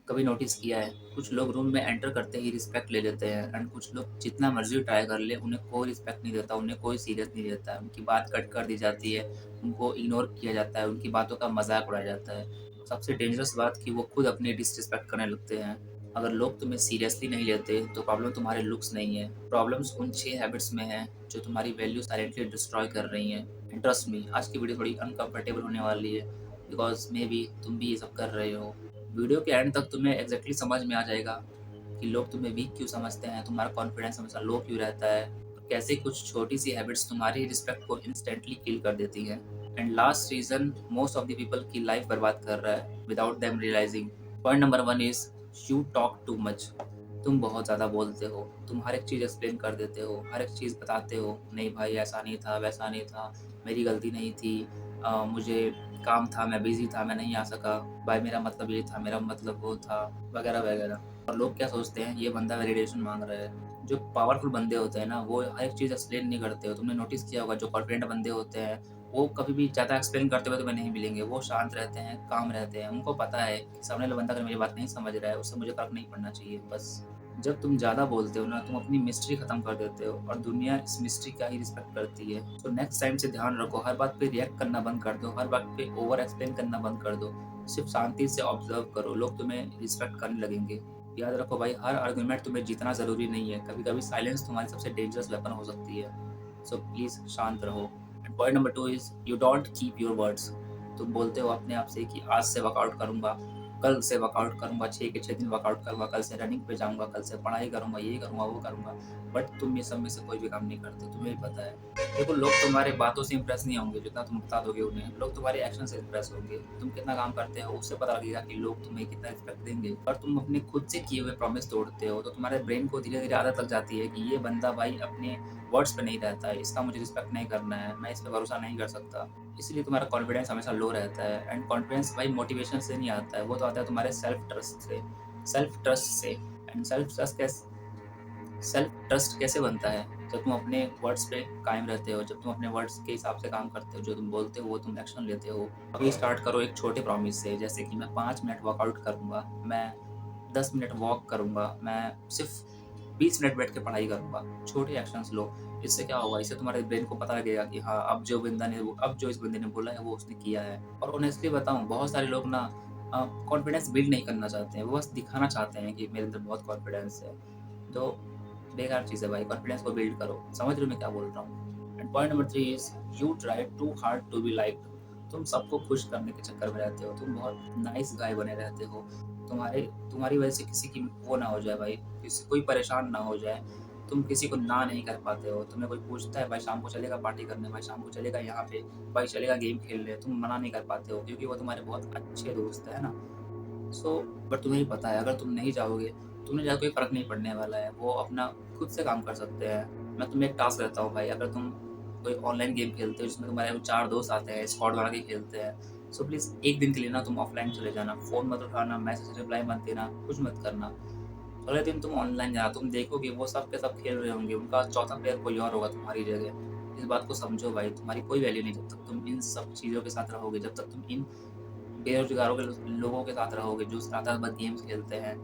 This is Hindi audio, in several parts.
कभी नोटिस किया है, कुछ लोग रूम में एंटर करते ही रिस्पेक्ट ले लेते हैं एंड कुछ लोग जितना मर्ज़ी ट्राई कर ले, उन्हें कोई रिस्पेक्ट नहीं देता, उन्हें कोई सीरियस नहीं लेता है। उनकी बात कट कर दी जाती है, उनको इग्नोर किया जाता है, उनकी बातों का मज़ाक उड़ाया जाता है। सबसे डेंजरस बात कि वो खुद अपनी डिसरिस्पेक्ट करने लगते हैं। अगर लोग तुम्हें सीरियसली नहीं लेते, तो प्रॉब्लम तुम्हारे लुक्स नहीं है, प्रॉब्लम्स उन 6 हैबिट्स में है, जो तुम्हारी वैल्यू साइलेंटली डिस्ट्रॉय कर रही हैं। एंड ट्रस्ट मी, आज की वीडियो थोड़ी अनकंफर्टेबल होने वाली है, बिकॉज़ मेबी तुम भी ये सब कर रहे हो। वीडियो के एंड तक तुम्हें एग्जैक्टली समझ में आ जाएगा कि लोग तुम्हें वीक क्यों समझते हैं, तुम्हारा कॉन्फिडेंस हमेशा लो क्यों रहता है, और कैसे कुछ छोटी सी हैबिट्स तुम्हारी रिस्पेक्ट को इंस्टेंटली किल कर देती हैं। And last reason most of the people की लाइफ बर्बाद कर रहा है without them realizing. Point number 1 is you talk too much. तुम बहुत ज़्यादा बोलते हो, तुम हर एक चीज़ एक्सप्लेन कर देते हो, हर एक चीज़ बताते हो, नहीं भाई ऐसा नहीं था, वैसा नहीं था, मेरी गलती नहीं थी, मुझे काम था, मैं बिज़ी था, मैं नहीं आ सका, भाई मेरा मतलब ये था, मेरा मतलब वो था, वगैरह वगैरह। और लोग क्या सोचते हैं, ये बंदा वैलिडेशन मांग रहा है। जो पावरफुल बंदे होते हैं ना, वो हर एक चीज़ एक्सप्लेन नहीं करते हो। तुमने नोटिस किया होगा, जो कॉन्फिडेंट बंदे होते हैं, वो कभी भी ज़्यादा एक्सप्लेन करते हुए तुम्हें नहीं मिलेंगे। वो शांत रहते हैं, काम रहते हैं, उनको पता है कि सामने वाला बंदा अगर मेरी बात नहीं समझ रहा है, उससे मुझे फ़र्क नहीं पड़ना चाहिए बस। जब तुम ज़्यादा बोलते हो ना, तुम अपनी मिस्ट्री ख़त्म कर देते हो, और दुनिया इस मिस्ट्री का ही रिस्पेक्ट करती है। तो नेक्स्ट टाइम से ध्यान रखो, हर बात पे रिएक्ट करना बंद कर दो, हर बात पे ओवर एक्सप्लेन करना बंद कर दो। सिर्फ शांति से ऑब्जर्व करो, लोग तुम्हें रिस्पेक्ट करने लगेंगे। याद रखो भाई, हर आर्गुमेंट तुम्हें जीतना ज़रूरी नहीं है, कभी कभी साइलेंस तुम्हारी सबसे डेंजरस वेपन हो सकती है। सो प्लीज़ शांत रहो। And point number 2 is you don't keep your words. तुम बोलते हो अपने आप से कि आज से वर्कआउट करूँगा, कल से वर्कआउट करूँगा, 6 के 6 दिन वर्कआउट करूँगा, कल से रनिंग पे जाऊँगा, कल से पढ़ाई करूँगा, ये करूँगा, वो करूँगा। बट तुम ये सब में से कोई भी काम नहीं करते, तुम्हें भी पता है। देखो, लोग तुम्हारे बातों से इम्प्रेस नहीं होंगे जितना तुम बता दोगे उन्हें, लोग तुम्हारे एक्शन से इम्प्रेस होंगे। तुम कितना काम करते हो, उससे पता लगेगा कि लोग तुम्हें कितना रिस्पेक्ट देंगे। और तुम अपने खुद से किए हुए प्रॉमिस तोड़ते हो, तो तुम्हारे ब्रेन को धीरे-धीरे आदत लग जाती है कि ये बंदा भाई अपने वर्ड्स पे नहीं रहता है, इसका मुझे रिस्पेक्ट नहीं करना है, मैं इस पे भरोसा नहीं कर सकता। इसलिए तुम्हारा कॉन्फिडेंस हमेशा लो रहता है। एंड कॉन्फिडेंस भाई मोटिवेशन से नहीं आता है, वो तो आता है तुम्हारे सेल्फ ट्रस्ट से। एंड सेल्फ ट्रस्ट कैसे बनता है? जब तुम अपने वर्ड्स पे कायम रहते हो, जब तुम अपने वर्ड्स के हिसाब से काम करते हो, जो तुम बोलते हो वो तुम एक्शन लेते हो। अभी स्टार्ट करो एक छोटे प्रॉमिस से, जैसे कि मैं 5 मिनट वर्कआउट करूँगा, मैं 10 मिनट वॉक करूँगा, मैं सिर्फ 20 मिनट बैठ के पढ़ाई करूँगा। छोटे एक्शंस लो। इससे क्या होगा, इससे तुम्हारे ब्रेन को पता लगेगा कि हाँ, अब जो इस बंदे ने बोला है वो उसने किया है। और ऑनेस्टली बताऊँ, बहुत सारे लोग ना कॉन्फिडेंस बिल्ड नहीं करना चाहते हैं, वो बस दिखाना चाहते हैं कि मेरे अंदर बहुत कॉन्फिडेंस है। तो बेकार चीज़ है भाई, कॉन्फिडेंस को बिल्ड करो। समझ रहे हो मैं क्या बोल रहा हूँ? And point number 3 is you try too hard to be liked. तुम सबको खुश करने के चक्कर में रहते हो, तुम बहुत नाइस गाय बने रहते हो। तुम्हारे तुम्हारी वजह से किसी की वो ना हो जाए भाई, किसी कोई परेशान ना हो जाए। तुम किसी को ना नहीं कर पाते हो। तुम्हें कोई पूछता है भाई शाम को चलेगा पार्टी करने, भाई शाम को चलेगा यहाँ पे, भाई चलेगा गेम खेलने, तुम मना नहीं कर पाते हो क्योंकि वो तुम्हारे बहुत अच्छे दोस्त है ना। सो बट तुम्हें भी पता है, अगर तुम नहीं जाओगे, तुम्हें ज़्यादा कोई फ़र्क नहीं पड़ने वाला है, वो अपना खुद से काम कर सकते हैं। मैं तुम्हें एक टास्क देता हूँ भाई, अगर तुम कोई ऑनलाइन गेम खेलते हो जिसमें तुम्हारे 4 दोस्त आते हैं, स्क्वाड बना के खेलते हैं, सो प्लीज़ एक दिन के लिए ना तुम ऑफलाइन चले जाना, फ़ोन मत उठाना, मैसेज रिप्लाई मत देना, कुछ मत करना। अगले दिन तुम ऑनलाइन जाना, तुम देखोगे वो सब के सब खेल रहे होंगे, उनका चौथा प्लेयर कोई और होगा तुम्हारी जगह। इस बात को समझो भाई, तुम्हारी कोई वैल्यू नहीं जब तक तुम इन सब चीज़ों के साथ रहोगे, जब तक तुम इन बेरोज़गारों के लोगों के साथ रहोगे जो रात-रात गेम्स खेलते हैं,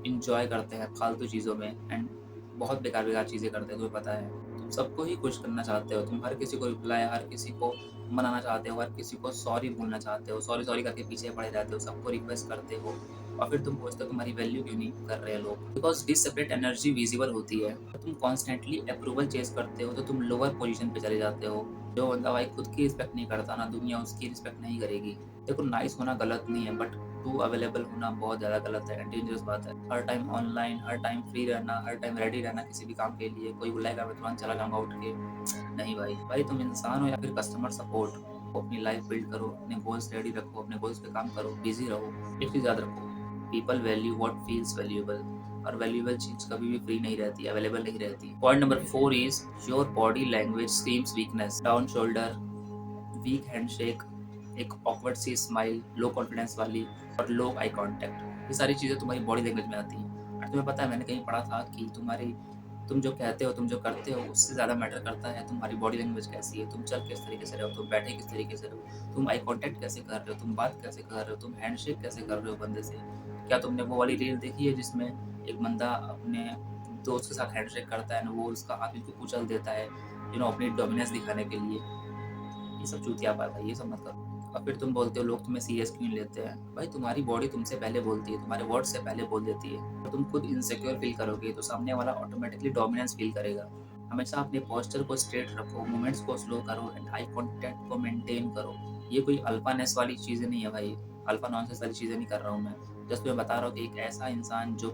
एन्जॉय करते हैं फालतू चीज़ों में एंड बहुत बेकार-बेकार चीज़ें करते हैं, तुम्हें पता है। तुम सबको ही खुश करना चाहते हो, तुम हर किसी को रिप्लाई, हर किसी को मनाना चाहते हो, हर किसी को सॉरी बोलना चाहते हो, सॉरी करके पीछे पड़े रहते हो, सबको रिक्वेस्ट करते हो, और फिर तुम पूछते हो तुम्हारी वैल्यू क्यों नहीं कर रहे हैं लोग? बिकॉज़ डिससेपरेट एनर्जी विज़िबल होती है। जब तुम कॉन्स्टेंटली अप्रूवल चेज़ करते हो, तो तुम लोअर पोज़ीशन पे चले जाते हो। जो बंदा भाई खुद की रिस्पेक्ट नहीं करता ना, दुनिया उसकी रिस्पेक्ट नहीं करेगी। देखो, नाइस होना गलत नहीं है, बट टू अवेलेबल होना बहुत ज़्यादा गलत है, डेंजरस बात है। हर टाइम ऑनलाइन, हर टाइम फ्री रहना, हर टाइम रेडी रहना किसी भी काम के लिए, कोई बुलाएगा मैं तुरंत चला जाऊँगा उठ के, नहीं भाई। भाई तुम इंसान हो या फिर कस्टमर सपोर्ट हो, अपनी लाइफ बिल्ड करो, अपने गोल्स रेडी रखो, अपने गोल्स पे काम करो, बिज़ी रहो। एक चीज़ याद रखो, people value what feels valuable, और वैल्यूएबल चीज़ कभी भी फ्री नहीं रहती, अवेलेबल नहीं रहती। Point number 4 is your body language screams weakness. Down shoulder, weak handshake, एक ऑकवर्ड सी स्माइल, लो कॉन्फिडेंस वाली, और लो आई कॉन्टैक्ट, ये सारी चीज़ें तुम्हारी बॉडी लैंग्वेज में आती हैं। और तुम्हें पता है, मैंने कहीं पढ़ा था कि तुम जो कहते हो, तुम जो करते हो, उससे ज़्यादा मैटर करता है तुम्हारी बॉडी लैंग्वेज कैसी है, तुम चल किस तरीके से रहे हो, तुम बैठे किस तरीके से रहे हो, तुम आई कॉन्टैक्ट कैसे कर रहे हो, तुम बात कैसे कर रहे हो, तुम हैंडशेक कैसे कर रहे हो बंदे से। क्या तुमने वो वाली रील देखी है जिसमें एक बंदा अपने दोस्त के साथ हैंडशेक करता है ना, वो उसका हाथ बिल्कुल कुचल देता है, अपनी डोमिनेंस दिखाने के लिए। ये सब चूतिया बात है, ये सब मत करो। और फिर तुम बोलते हो लोग तुम्हें सीरियस क्यों नहीं लेते हैं? भाई तुम्हारी बॉडी तुमसे पहले बोलती है, तुम्हारे वर्ड से पहले बोल देती है। और तुम खुद इनसिक्योर फील करोगे तो सामने वाला ऑटोमेटिकली डोमिनेंस फील करेगा। हमेशा अपने पोस्चर को स्ट्रेट रखो, मूवमेंट्स को स्लो करो एंड आई कॉन्टैक्ट को मेंटेन करो। ये कोई अल्फानेस वाली चीज़ें नहीं है भाई, अल्फा नॉनसेंस वाली चीज़ें नहीं कर रहा हूँ मैं। जस्ट मैं बता रहा हूँ कि एक ऐसा इंसान जो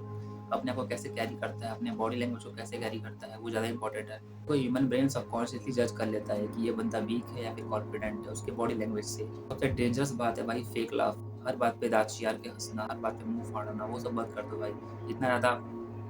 अपने आप को कैसे कैरी करता है, अपने बॉडी लैंग्वेज को कैसे कैरी करता है, वो ज़्यादा इंपॉर्टेंट है। कोई ह्यूमन ब्रेन सबकॉन्शियसली जज कर लेता है कि ये बंदा वीक है या फिर कॉन्फिडेंट है उसके बॉडी लैंग्वेज से। सबसे डेंजरस बात है भाई फेक लव, हर बात पे दाँत चियार के हँसना, हर बात पे मुँह फाड़ना, वो सब मत कर दो भाई। इतना ज़्यादा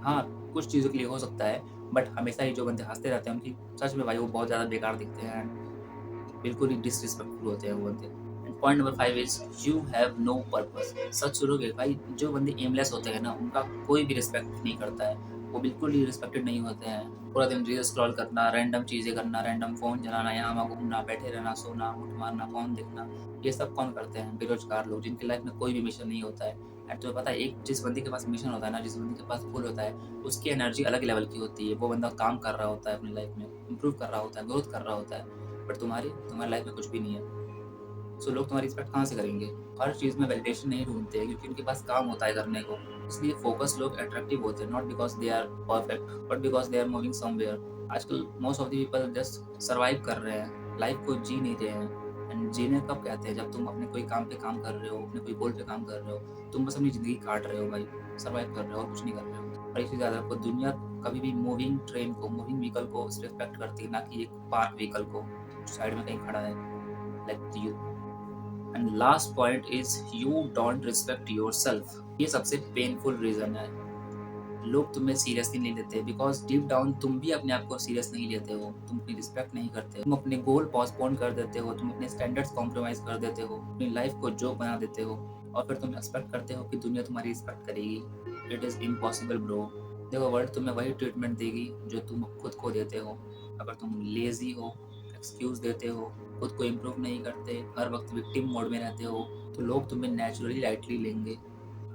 हाँ, कुछ चीज़ों के लिए हो सकता है, बट हमेशा ही जो बंदे हँसते रहते हैं उनकी सच में भाई वो बहुत ज़्यादा बेकार दिखते हैं एंड बिल्कुल ही डिसरिस्पेक्टफुल होते हैं वो बंदे। And point number 5 is you have no purpose. सच सुनोगे भाई, जो बंदे एमलेस होते हैं ना उनका कोई भी रिस्पेक्ट नहीं करता है, वो बिल्कुल ही रिस्पेक्टेड नहीं होते हैं। पूरा दिन रील स्क्रॉल करना, रैंडम चीज़ें करना, रैंडम फ़ोन चलाना, यहाँ वहाँ घूमना, बैठे रहना, सोना, मुठ मारना, फ़ोन देखना, ये सब कौन करते हैं? बेरोज़गार लोग जिनकी लाइफ में कोई भी मिशन नहीं होता है। एंड तुम्हें पता है एक जिस बंदे के पास मिशन होता है ना, जिस बंदे के पास गोल होता है, उसकी एनर्जी अलग लेवल की होती है। वो बंदा काम कर रहा होता है अपनी लाइफ में, इम्प्रूव कर रहा होता है, ग्रोथ कर रहा होता है। बट तुम्हारी लाइफ में कुछ भी नहीं है। सो लोग तुम्हारी रिस्पेक्ट कहाँ से करेंगे? हर चीज़ में वैलिडेशन नहीं ढूँढते हैं क्योंकि उनके पास काम होता है करने को। इसलिए फ़ोकस लोग अट्रैक्टिव होते हैं, not because they are perfect but because they are moving somewhere. आजकल most of the people just survive कर रहे हैं, लाइफ को जी नहीं रहे हैं। एंड जीने कब कहते हैं? जब तुम अपने कोई काम पे काम कर रहे हो, अपने कोई गोल पे काम कर रहे हो, तुम बस अपनी ज़िंदगी काट रहे हो भाई, सर्वाइव कर रहे हो और कुछ नहीं कर रहे हो। और इससे ज़्यादा आपको दुनिया कभी भी मूविंग ट्रेन को, मूविंग व्हीकल को रिस्पेक्ट करती है, ना कि एक पार्क व्हीकल को, जो साइड में कहीं खड़ा है, like you. And last point is you don't respect yourself. ये सबसे पेनफुल रीजन है, लोग तुम्हें सीरियसली नहीं लेते बिकॉज डीप डाउन तुम भी अपने आप को सीरियस नहीं लेते हो, तुम अपनी रिस्पेक्ट नहीं करते हो, तुम अपने गोल पोस्टपोन कर देते हो, तुम अपने स्टैंडर्ड्स कॉम्प्रोमाइज कर देते हो, अपनी लाइफ को जोक बना देते हो और फिर तुम एक्सपेक्ट करते हो कि दुनिया तुम्हारी रिस्पेक्ट करेगी। It is impossible bro. देखो वर्ल्ड तुम्हें वही ट्रीटमेंट देगी जो तुम खुद को देते हो। अगर तुम लेजी हो, एक्सक्यूज देते हो, खुद को इम्प्रूव नहीं करते, हर वक्त विक्टिम मोड में रहते हो, तो लोग तुम्हें नेचुरली लाइटली लेंगे।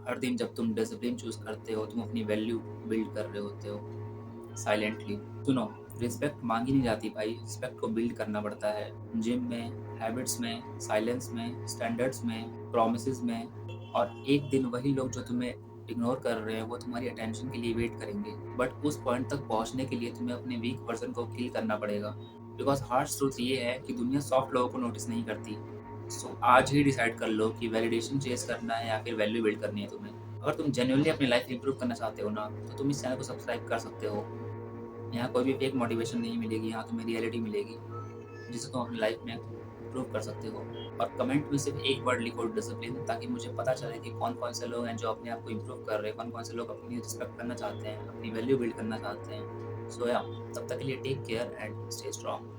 हर दिन जब तुम डिसिप्लिन चूज करते हो, तुम अपनी वैल्यू बिल्ड कर रहे होते हो साइलेंटली। सुनो, रिस्पेक्ट मांगी नहीं जाती भाई, रिस्पेक्ट को बिल्ड करना पड़ता है। जिम में, हैबिट्स में, साइलेंस में, स्टैंडर्ड्स में, प्रॉमिसेस में। और एक दिन वही लोग जो तुम्हें इग्नोर कर रहे हैं वो तुम्हारी अटेंशन के लिए वेट करेंगे, बट उस पॉइंट तक पहुंचने के लिए तुम्हें अपने वीक पर्सन को किल करना पड़ेगा। बिकॉज हार्श ट्रूथ ये है कि दुनिया सॉफ्ट लोगों को नोटिस नहीं करती। सो आज ही डिसाइड कर लो कि वैलिडेशन चेस करना है या फिर वैल्यू बिल्ड करनी है तुम्हें। अगर तुम जेन्युइनली अपनी लाइफ इंप्रूव करना चाहते हो ना, तो तुम इस चैनल को सब्सक्राइब कर सकते हो। यहाँ कोई भी फेक मोटिवेशन नहीं मिलेगी, यहाँ तुम्हें रियलिटी मिलेगी जिसे तुम अपनी लाइफ में इंप्रूव कर सकते हो। और कमेंट में सिर्फ एक वर्ड लिखो, डिसिप्लिन, ताकि मुझे पता चले कि कौन कौन से लोग हैं जो अपने आप को इंप्रूव कर रहे हैं, कौन कौन से लोग अपनी रिस्पेक्ट करना चाहते हैं, अपनी वैल्यू बिल्ड करना चाहते हैं। सो या तब तक के लिए take care and stay strong.